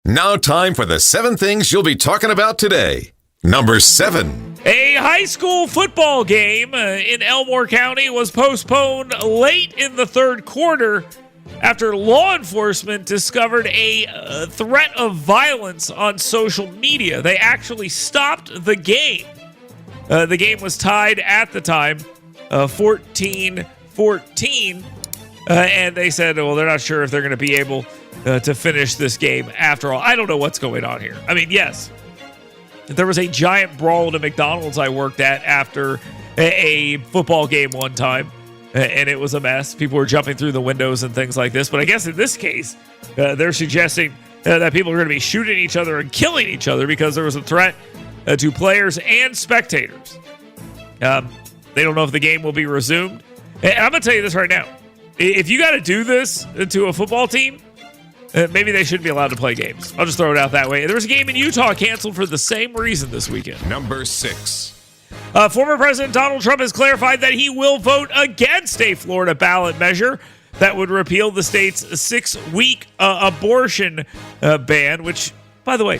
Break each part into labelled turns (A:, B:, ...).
A: Now time for the 7 things you'll be talking about today. Number 7.
B: A high school football game in Elmore County was postponed late in the third quarter after law enforcement discovered a threat of violence on social media. They actually stopped the game. The game was tied at the time, 14-14, and they said, well, they're not sure if they're going to be able to finish this game after all. I don't know what's going on here. I mean, yes, there was a giant brawl at a McDonald's I worked at after a football game one time, and it was a mess. People were jumping through the windows and things like this. But I guess in this case, they're suggesting that people are going to be shooting each other and killing each other because there was a threat to players and spectators. They don't know if the game will be resumed. And I'm going to tell you this right now. If you got to do this to a football team, maybe they shouldn't be allowed to play games. I'll just throw it out that way. There was a game in Utah canceled for the same reason this weekend.
A: Number 6.
B: Former President Donald Trump has clarified that he will vote against a Florida ballot measure that would repeal the state's 6-week abortion ban, which, by the way,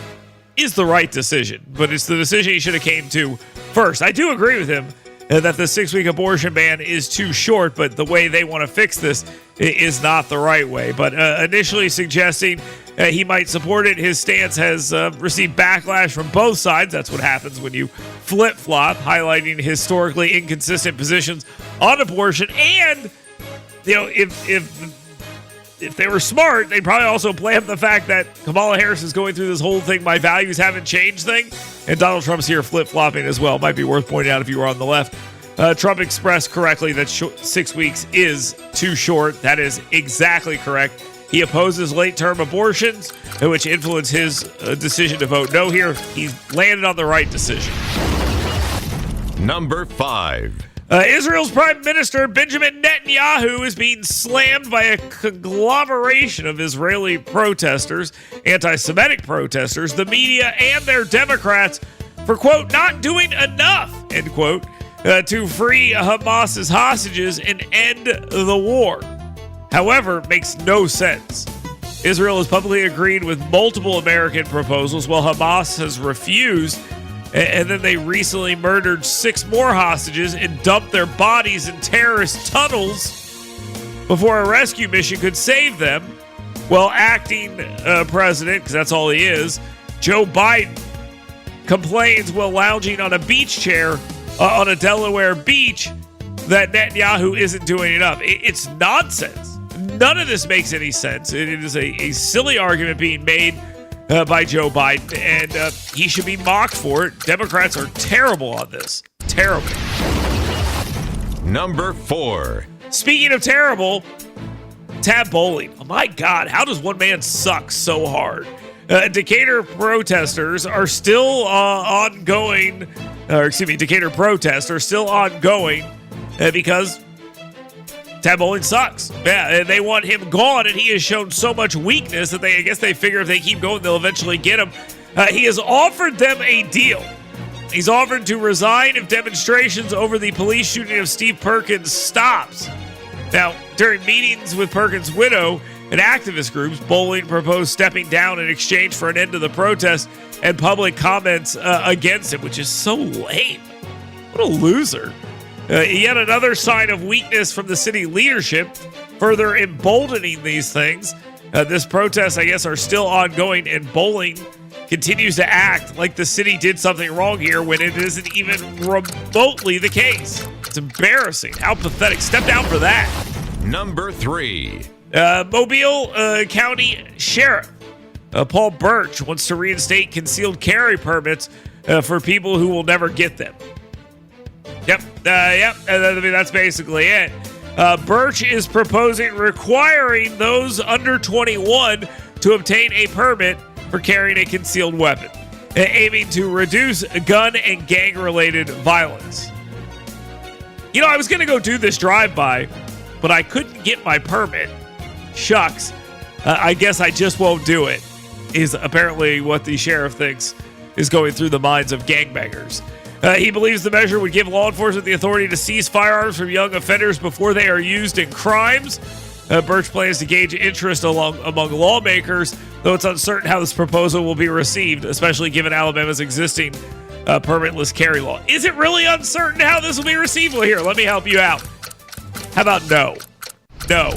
B: is the right decision. But it's the decision he should have came to first. I do agree with him that the 6-week abortion ban is too short, but the way they want to fix this is not the right way. But initially suggesting he might support it, his stance has received backlash from both sides. That's what happens when you flip-flop, highlighting historically inconsistent positions on abortion. And, you know, if they were smart, they'd probably also play up the fact that Kamala Harris is going through this whole thing, my values haven't changed thing, and Donald Trump's here flip-flopping as well. Might be worth pointing out if you were on the left. Trump expressed correctly that 6 weeks is too short. That is exactly correct. He opposes late-term abortions, which influence his decision to vote no here. He's landed on the right decision.
A: Number 5.
B: Israel's Prime Minister Benjamin Netanyahu is being slammed by a conglomeration of Israeli protesters, anti-Semitic protesters, the media, and their Democrats for, quote, not doing enough, end quote, to free Hamas's hostages and end the war. However, it makes no sense. Israel has publicly agreed with multiple American proposals while Hamas has refused. And then they recently murdered 6 more hostages and dumped their bodies in terrorist tunnels before a rescue mission could save them. Well, acting president, because that's all he is, Joe Biden, complains while lounging on a beach chair on a Delaware beach that Netanyahu isn't doing enough. It's nonsense. None of this makes any sense. It is a silly argument being made by Joe Biden, and he should be mocked for it. Democrats are terrible on this. Terrible.
A: Number 4.
B: Speaking of terrible, Tab Bowling. Oh my God, how does one man suck so hard? Decatur protesters are still ongoing, Decatur protests are still ongoing because Tab Bowling sucks. Yeah, they want him gone, and he has shown so much weakness that I guess they figure if they keep going, they'll eventually get him. He has offered them a deal. He's offered to resign if demonstrations over the police shooting of Steve Perkins stops. Now, during meetings with Perkins' widow and activist groups, Bowling proposed stepping down in exchange for an end to the protest and public comments against him, which is so lame. What a loser. Yet another sign of weakness from the city leadership, further emboldening these things. This protests, I guess, are still ongoing, and Bowling continues to act like the city did something wrong here when it isn't even remotely the case. It's embarrassing. How pathetic. Step down for that.
A: Number 3.
B: Mobile County Sheriff Paul Birch wants to reinstate concealed carry permits for people who will never get them. Yep. That's basically it. Birch is proposing requiring those under 21 to obtain a permit for carrying a concealed weapon, aiming to reduce gun and gang-related violence. You know, I was going to go do this drive-by, but I couldn't get my permit. Shucks. I guess I just won't do it, is apparently what the sheriff thinks is going through the minds of gangbangers. He believes the measure would give law enforcement the authority to seize firearms from young offenders before they are used in crimes. Birch plans to gauge interest among lawmakers, though it's uncertain how this proposal will be received, especially given Alabama's existing permitless carry law. Is it really uncertain how this will be received? Well, here, let me help you out. How about no? No.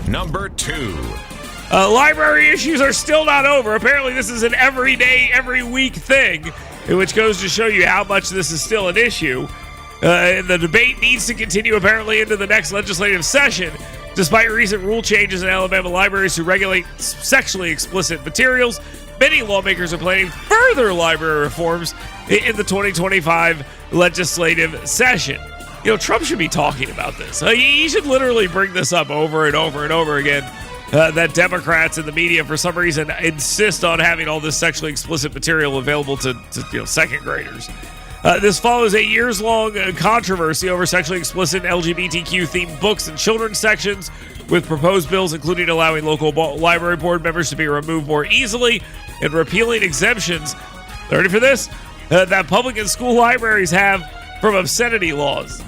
A: Number 2.
B: Library issues are still not over. Apparently, this is an every day, every week thing, which goes to show you how much this is still an issue. And the debate needs to continue apparently into the next legislative session, despite recent rule changes in Alabama libraries to regulate sexually explicit materials. Many lawmakers are planning further library reforms in the 2025 legislative session. You know, Trump should be talking about this. He should literally bring this up over and over and over again. That Democrats and the media, for some reason, insist on having all this sexually explicit material available to second graders. This follows a years-long controversy over sexually explicit LGBTQ-themed books and children's sections, with proposed bills including allowing local library board members to be removed more easily and repealing exemptions, ready for this, that public and school libraries have from obscenity laws.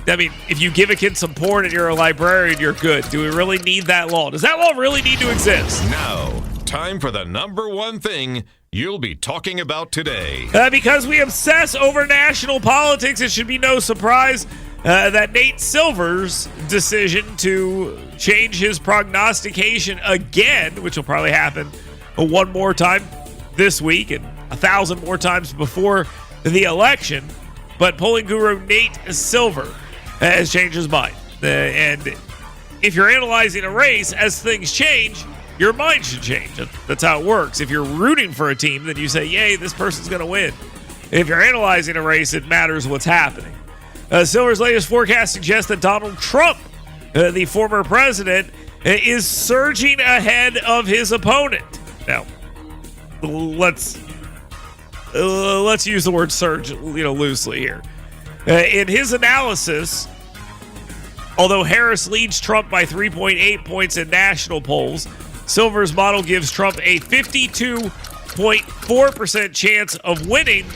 B: I mean, if you give a kid some porn and you're a librarian, you're good. Do we really need that law? Does that law really need to exist?
A: Now, time for the number 1 thing you'll be talking about today.
B: Because we obsess over national politics, it should be no surprise that Nate Silver's decision to change his prognostication again, which will probably happen one more time this week and 1,000 more times before the election, but polling guru Nate Silver has changed his mind. And if you're analyzing a race, as things change, your mind should change. That's how it works. If you're rooting for a team, then you say, yay, this person's going to win. If you're analyzing a race, it matters what's happening. Silver's latest forecast suggests that Donald Trump, the former president, is surging ahead of his opponent. Now, let's use the word surge, loosely here. In his analysis, although Harris leads Trump by 3.8 points in national polls, Silver's model gives Trump a 52.4% chance of winning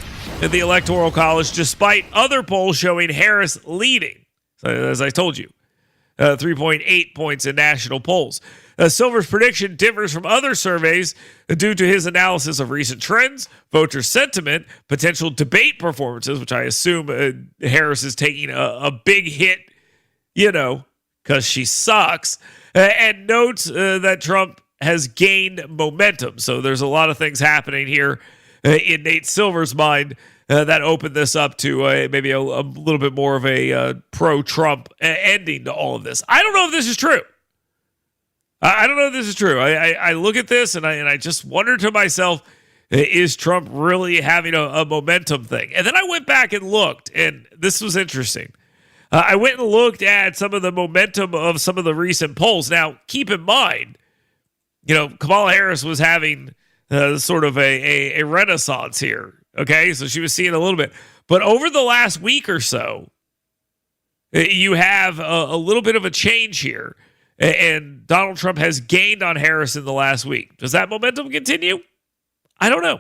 B: in the Electoral College, despite other polls showing Harris leading. So, as I told you, 3.8 points in national polls. Silver's prediction differs from other surveys due to his analysis of recent trends, voter sentiment, potential debate performances, which I assume Harris is taking a big hit, because she sucks, and notes that Trump has gained momentum. So there's a lot of things happening here in Nate Silver's mind that opened this up to maybe a little bit more of a pro-Trump ending to all of this. I don't know if this is true. I don't know if this is true. I look at this and I just wonder to myself, is Trump really having a momentum thing? And then I went back and looked, and this was interesting. I went and looked at some of the momentum of some of the recent polls. Now, keep in mind, Kamala Harris was having sort of a renaissance here. Okay, so she was seeing a little bit. But over the last week or so, you have a little bit of a change here. And Donald Trump has gained on Harris in the last week. Does that momentum continue? I don't know,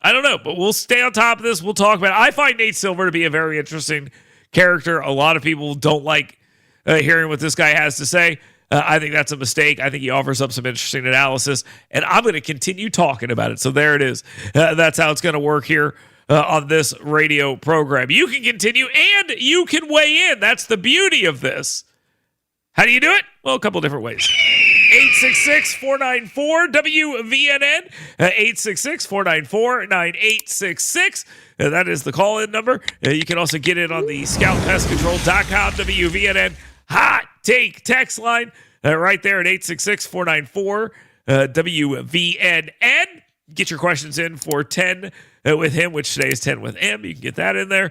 B: but we'll stay on top of this. We'll talk about it. I find Nate Silver to be a very interesting character. A lot of people don't like hearing what this guy has to say. I think that's a mistake. I think he offers up some interesting analysis, and I'm going to continue talking about it. So there it is. That's how it's going to work here on this radio program. You can continue, and you can weigh in. That's the beauty of this. How do you do it? Well, a couple different ways. 866-494-WVNN. 866-494-9866. That is the call-in number. You can also get it on the scoutpestcontrol.com WVNN hot take text line right there at 866-494-WVNN. Get your questions in for 10 with him, which today is 10 with M. You can get that in there.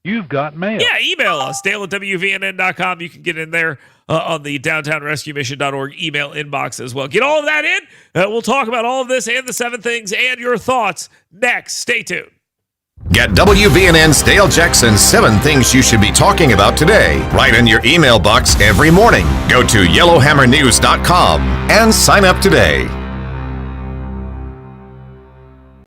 C: You've got mail.
B: Yeah, email us, dale@WVNN.com. You can get in there on the downtownrescuemission.org email inbox as well. Get all of that in. We'll talk about all of this and the 7 things and your thoughts next. Stay tuned.
A: Get WVNN's Dale Jackson's 7 things you should be talking about today right in your email box every morning. Go to yellowhammernews.com and sign up today.